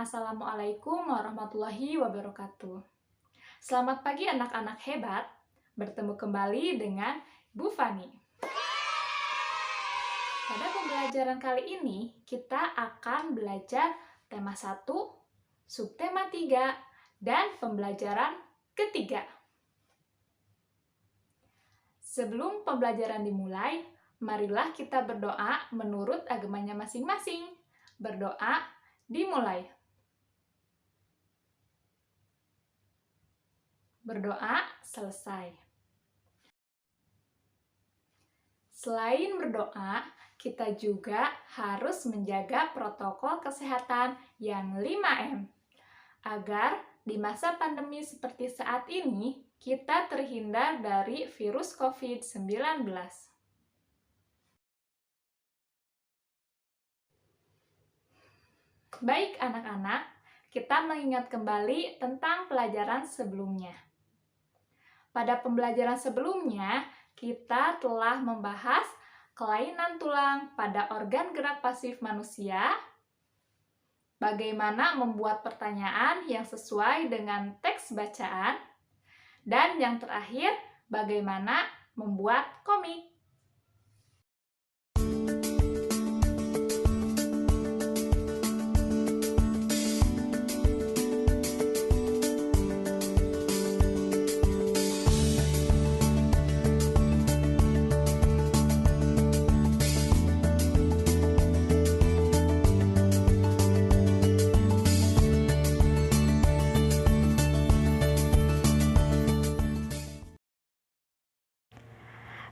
Assalamualaikum warahmatullahi wabarakatuh. Selamat pagi anak-anak hebat. Bertemu kembali dengan Bu Fani. Pada pembelajaran kali ini, kita akan belajar tema 1, subtema 3, dan pembelajaran ketiga. Sebelum pembelajaran dimulai, marilah kita berdoa menurut agamanya masing-masing. Berdoa dimulai. Berdoa selesai. Selain berdoa, kita juga harus menjaga protokol kesehatan yang 5M agar di masa pandemi seperti saat ini kita terhindar dari virus COVID-19. Baik anak-anak, kita mengingat kembali tentang pelajaran sebelumnya. Pada pembelajaran sebelumnya, kita telah membahas kelainan tulang pada organ gerak pasif manusia, bagaimana membuat pertanyaan yang sesuai dengan teks bacaan, dan yang terakhir, bagaimana membuat komik.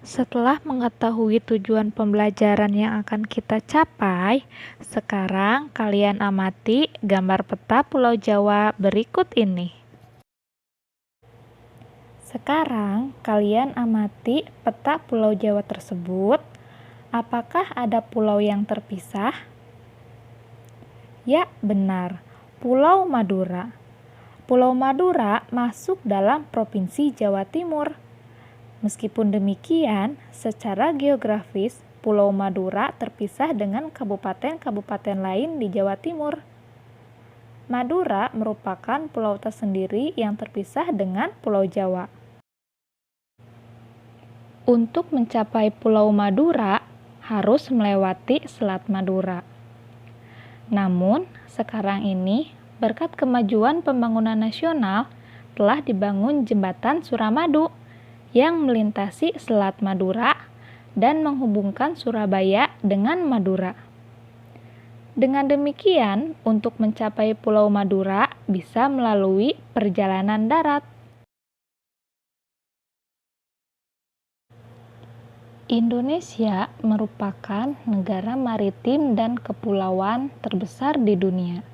Setelah mengetahui tujuan pembelajaran yang akan kita capai, sekarang kalian amati gambar peta Pulau Jawa berikut ini. Sekarang kalian amati peta Pulau Jawa tersebut. Apakah ada pulau yang terpisah? Ya, benar. Pulau Madura. Pulau Madura masuk dalam Provinsi Jawa Timur. Meskipun demikian, secara geografis, Pulau Madura terpisah dengan kabupaten-kabupaten lain di Jawa Timur. Madura merupakan pulau tersendiri yang terpisah dengan Pulau Jawa. Untuk mencapai Pulau Madura, harus melewati Selat Madura. Namun, sekarang ini, berkat kemajuan pembangunan nasional, telah dibangun Jembatan Suramadu yang melintasi Selat Madura dan menghubungkan Surabaya dengan Madura. Dengan demikian, untuk mencapai Pulau Madura bisa melalui perjalanan darat. Indonesia merupakan negara maritim dan kepulauan terbesar di dunia.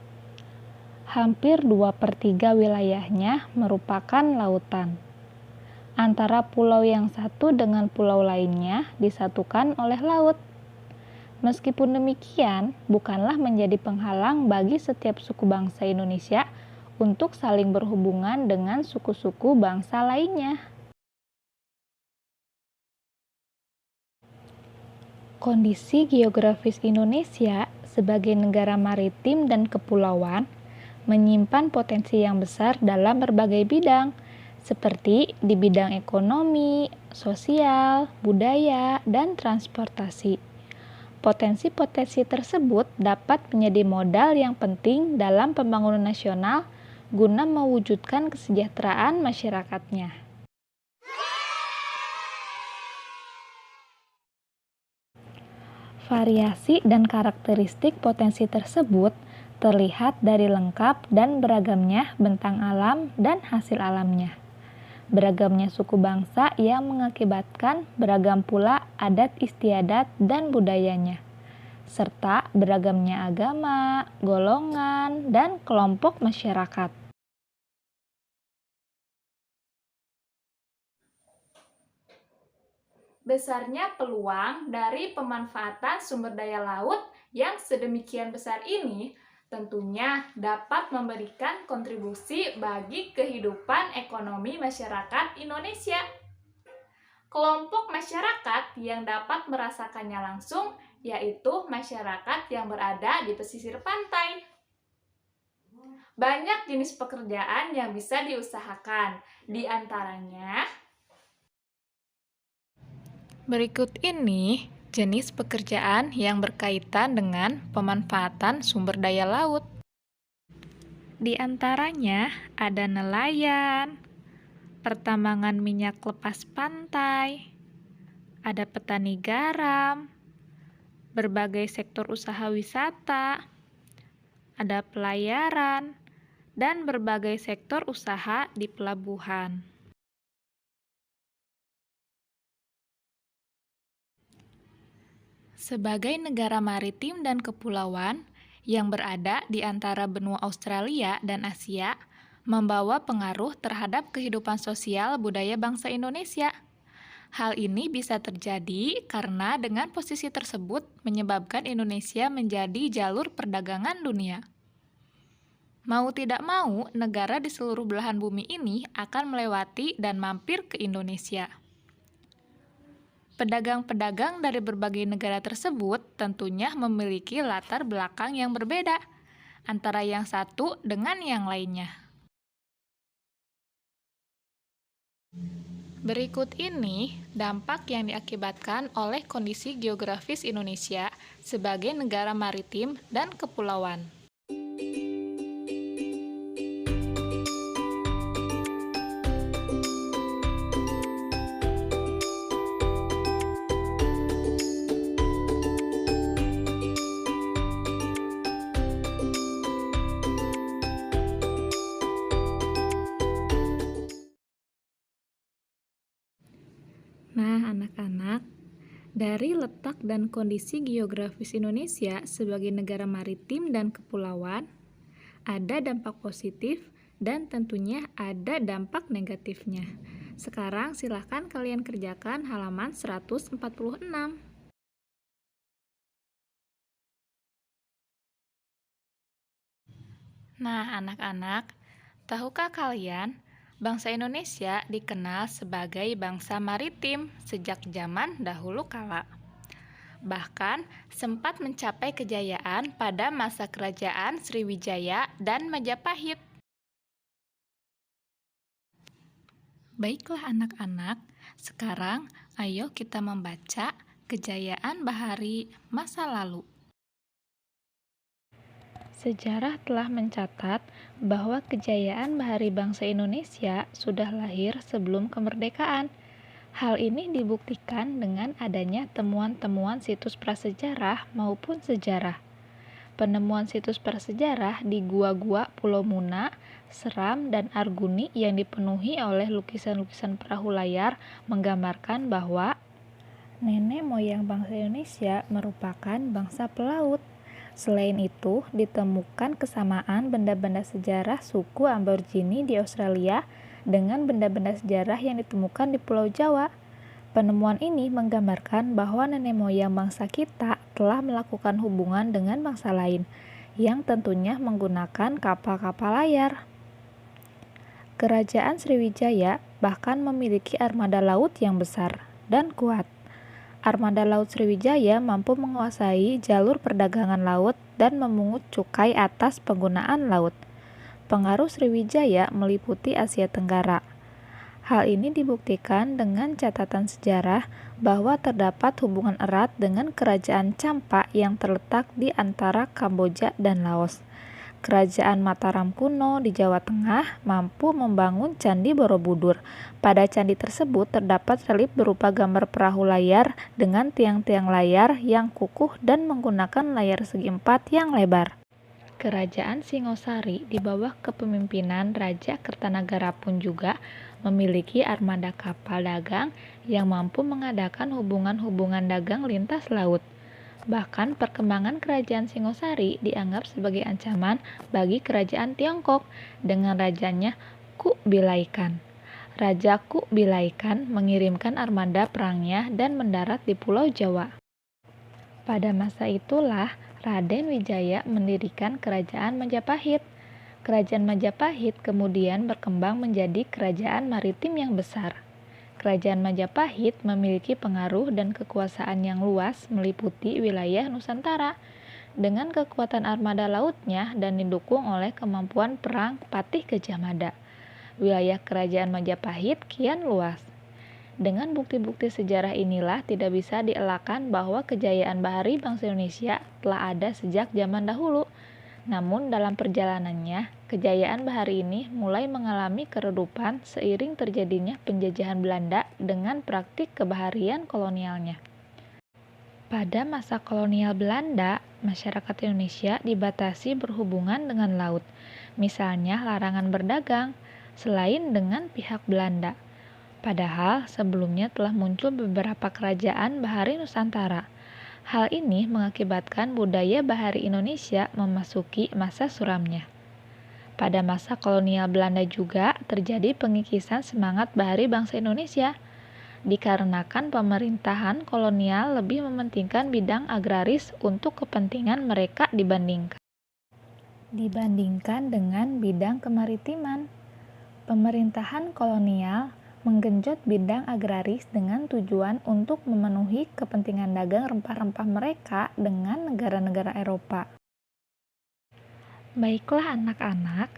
Hampir 2/3 wilayahnya merupakan lautan. Antara pulau yang satu dengan pulau lainnya disatukan oleh laut. Meskipun demikian, bukanlah menjadi penghalang bagi setiap suku bangsa Indonesia untuk saling berhubungan dengan suku-suku bangsa lainnya. Kondisi geografis Indonesia sebagai negara maritim dan kepulauan menyimpan potensi yang besar dalam berbagai bidang, seperti di bidang ekonomi, sosial, budaya, dan transportasi. Potensi-potensi tersebut dapat menjadi modal yang penting dalam pembangunan nasional guna mewujudkan kesejahteraan masyarakatnya. Variasi dan karakteristik potensi tersebut terlihat dari lengkap dan beragamnya bentang alam dan hasil alamnya. Beragamnya suku bangsa yang mengakibatkan beragam pula adat istiadat dan budayanya, serta beragamnya agama, golongan, dan kelompok masyarakat. Besarnya peluang dari pemanfaatan sumber daya laut yang sedemikian besar ini tentunya dapat memberikan kontribusi bagi kehidupan ekonomi masyarakat Indonesia. Kelompok masyarakat yang dapat merasakannya langsung yaitu masyarakat yang berada di pesisir pantai. Banyak jenis pekerjaan yang bisa diusahakan. Di antaranya, Berikut ini jenis pekerjaan yang berkaitan dengan pemanfaatan sumber daya laut. Di antaranya ada nelayan, pertambangan minyak lepas pantai, ada petani garam, berbagai sektor usaha wisata, ada pelayaran, dan berbagai sektor usaha di pelabuhan. Sebagai negara maritim dan kepulauan yang berada di antara benua Australia dan Asia, membawa pengaruh terhadap kehidupan sosial budaya bangsa Indonesia. Hal ini bisa terjadi karena dengan posisi tersebut menyebabkan Indonesia menjadi jalur perdagangan dunia. Mau tidak mau, negara di seluruh belahan bumi ini akan melewati dan mampir ke Indonesia. Pedagang-pedagang dari berbagai negara tersebut tentunya memiliki latar belakang yang berbeda antara yang satu dengan yang lainnya. Berikut ini dampak yang diakibatkan oleh kondisi geografis Indonesia sebagai negara maritim dan kepulauan. Nah, anak-anak, dari letak dan kondisi geografis Indonesia sebagai negara maritim dan kepulauan, ada dampak positif dan tentunya ada dampak negatifnya. Sekarang silahkan kalian kerjakan halaman 146. Nah, anak-anak, tahukah kalian bangsa Indonesia dikenal sebagai bangsa maritim sejak zaman dahulu kala. Bahkan sempat mencapai kejayaan pada masa kerajaan Sriwijaya dan Majapahit. Baiklah anak-anak, sekarang ayo kita membaca kejayaan bahari masa lalu. Sejarah telah mencatat bahwa kejayaan bahari bangsa Indonesia sudah lahir sebelum kemerdekaan. Hal ini dibuktikan dengan adanya temuan-temuan situs prasejarah maupun sejarah. Penemuan situs prasejarah di gua-gua Pulau Muna, Seram, dan Arguni yang dipenuhi oleh lukisan-lukisan perahu layar menggambarkan bahwa nenek moyang bangsa Indonesia merupakan bangsa pelaut. Selain itu, ditemukan kesamaan benda-benda sejarah suku Aborigine di Australia dengan benda-benda sejarah yang ditemukan di Pulau Jawa. Penemuan ini menggambarkan bahwa nenek moyang bangsa kita telah melakukan hubungan dengan bangsa lain, yang tentunya menggunakan kapal-kapal layar. Kerajaan Sriwijaya bahkan memiliki armada laut yang besar dan kuat. Armada Laut Sriwijaya mampu menguasai jalur perdagangan laut dan memungut cukai atas penggunaan laut. Pengaruh Sriwijaya meliputi Asia Tenggara. Hal ini dibuktikan dengan catatan sejarah bahwa terdapat hubungan erat dengan Kerajaan Champa yang terletak di antara Kamboja dan Laos. Kerajaan Mataram kuno di Jawa Tengah mampu membangun Candi Borobudur. Pada candi tersebut terdapat relief berupa gambar perahu layar dengan tiang-tiang layar yang kukuh dan menggunakan layar segi empat yang lebar. Kerajaan Singosari di bawah kepemimpinan Raja Kertanagara pun juga memiliki armada kapal dagang yang mampu mengadakan hubungan-hubungan dagang lintas laut. Bahkan perkembangan kerajaan Singosari dianggap sebagai ancaman bagi kerajaan Tiongkok dengan rajanya Kubilai Khan. Raja Kubilai Khan mengirimkan armada perangnya dan mendarat di Pulau Jawa. Pada masa itulah Raden Wijaya mendirikan kerajaan Majapahit. Kerajaan Majapahit kemudian berkembang menjadi kerajaan maritim yang besar. Kerajaan Majapahit memiliki pengaruh dan kekuasaan yang luas meliputi wilayah Nusantara. dengan kekuatan armada lautnya dan didukung oleh kemampuan perang Patih Gajah Mada. Wilayah kerajaan Majapahit kian luas. Dengan bukti-bukti sejarah inilah tidak bisa dielakkan bahwa kejayaan bahari bangsa Indonesia telah ada sejak zaman dahulu. Namun dalam perjalanannya, kejayaan bahari ini mulai mengalami keredupan seiring terjadinya penjajahan Belanda dengan praktik kebaharian kolonialnya. Pada masa kolonial Belanda, masyarakat Indonesia dibatasi berhubungan dengan laut, misalnya larangan berdagang, selain dengan pihak Belanda. Padahal sebelumnya telah muncul beberapa kerajaan bahari Nusantara. Hal ini mengakibatkan budaya bahari Indonesia memasuki masa suramnya. Pada masa kolonial Belanda juga terjadi pengikisan semangat bahari bangsa Indonesia, dikarenakan pemerintahan kolonial lebih mementingkan bidang agraris untuk kepentingan mereka dibandingkan dengan bidang kemaritiman. Pemerintahan kolonial menggenjot bidang agraris dengan tujuan untuk memenuhi kepentingan dagang rempah-rempah mereka dengan negara-negara Eropa. Baiklah anak-anak,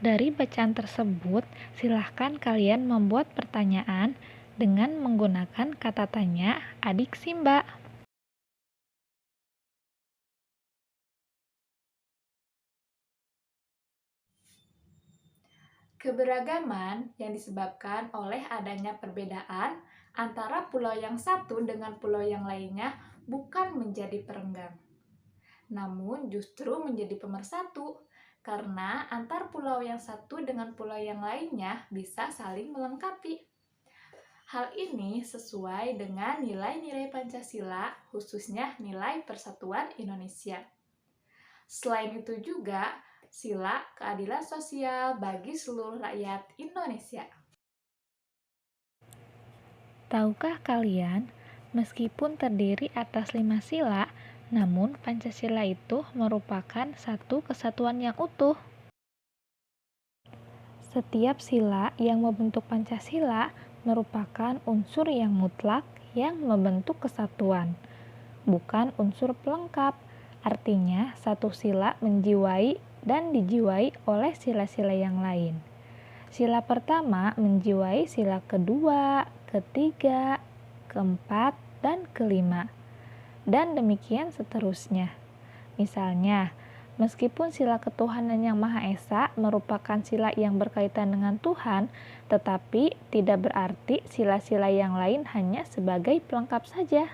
dari bacaan tersebut silahkan kalian membuat pertanyaan dengan menggunakan kata tanya adik Simba. Keberagaman yang disebabkan oleh adanya perbedaan antara pulau yang satu dengan pulau yang lainnya bukan menjadi perenggang, namun justru menjadi pemersatu, karena antar pulau yang satu dengan pulau yang lainnya bisa saling melengkapi. Hal ini sesuai dengan nilai-nilai Pancasila, khususnya nilai persatuan Indonesia. Selain itu juga, sila keadilan sosial bagi seluruh rakyat Indonesia. Tahukah kalian, meskipun terdiri atas 5 sila, namun Pancasila itu merupakan satu kesatuan yang utuh. Setiap sila yang membentuk Pancasila merupakan unsur yang mutlak yang membentuk kesatuan, bukan unsur pelengkap. Artinya, satu sila menjiwai dan dijiwai oleh sila-sila yang lain. Sila pertama menjiwai sila kedua, ketiga, keempat, dan kelima, dan demikian seterusnya. Misalnya, meskipun sila ketuhanan yang Maha Esa merupakan sila yang berkaitan dengan Tuhan, tetapi tidak berarti sila-sila yang lain hanya sebagai pelengkap saja.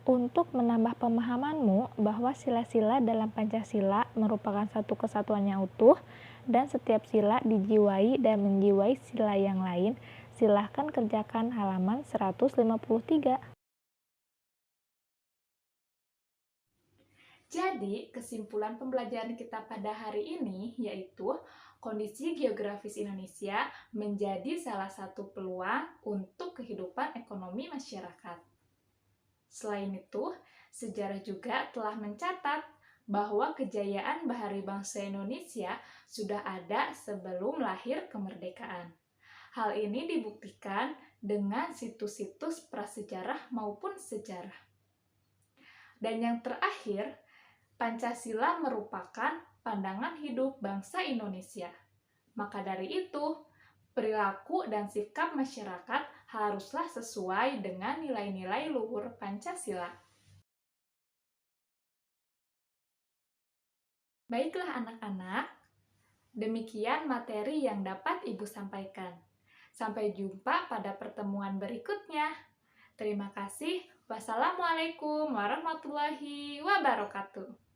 Untuk menambah pemahamanmu bahwa sila-sila dalam Pancasila merupakan satu kesatuan yang utuh dan setiap sila dijiwai dan menjiwai sila yang lain, silahkan kerjakan halaman 153. Jadi, kesimpulan pembelajaran kita pada hari ini yaitu kondisi geografis Indonesia menjadi salah satu peluang untuk kehidupan ekonomi masyarakat. Selain itu, sejarah juga telah mencatat bahwa kejayaan bahari bangsa Indonesia sudah ada sebelum lahir kemerdekaan. Hal ini dibuktikan dengan situs-situs prasejarah maupun sejarah. Dan yang terakhir, Pancasila merupakan pandangan hidup bangsa Indonesia. Maka dari itu, perilaku dan sikap masyarakat haruslah sesuai dengan nilai-nilai luhur Pancasila. Baiklah anak-anak, demikian materi yang dapat Ibu sampaikan. Sampai jumpa pada pertemuan berikutnya. Terima kasih. Wassalamualaikum warahmatullahi wabarakatuh.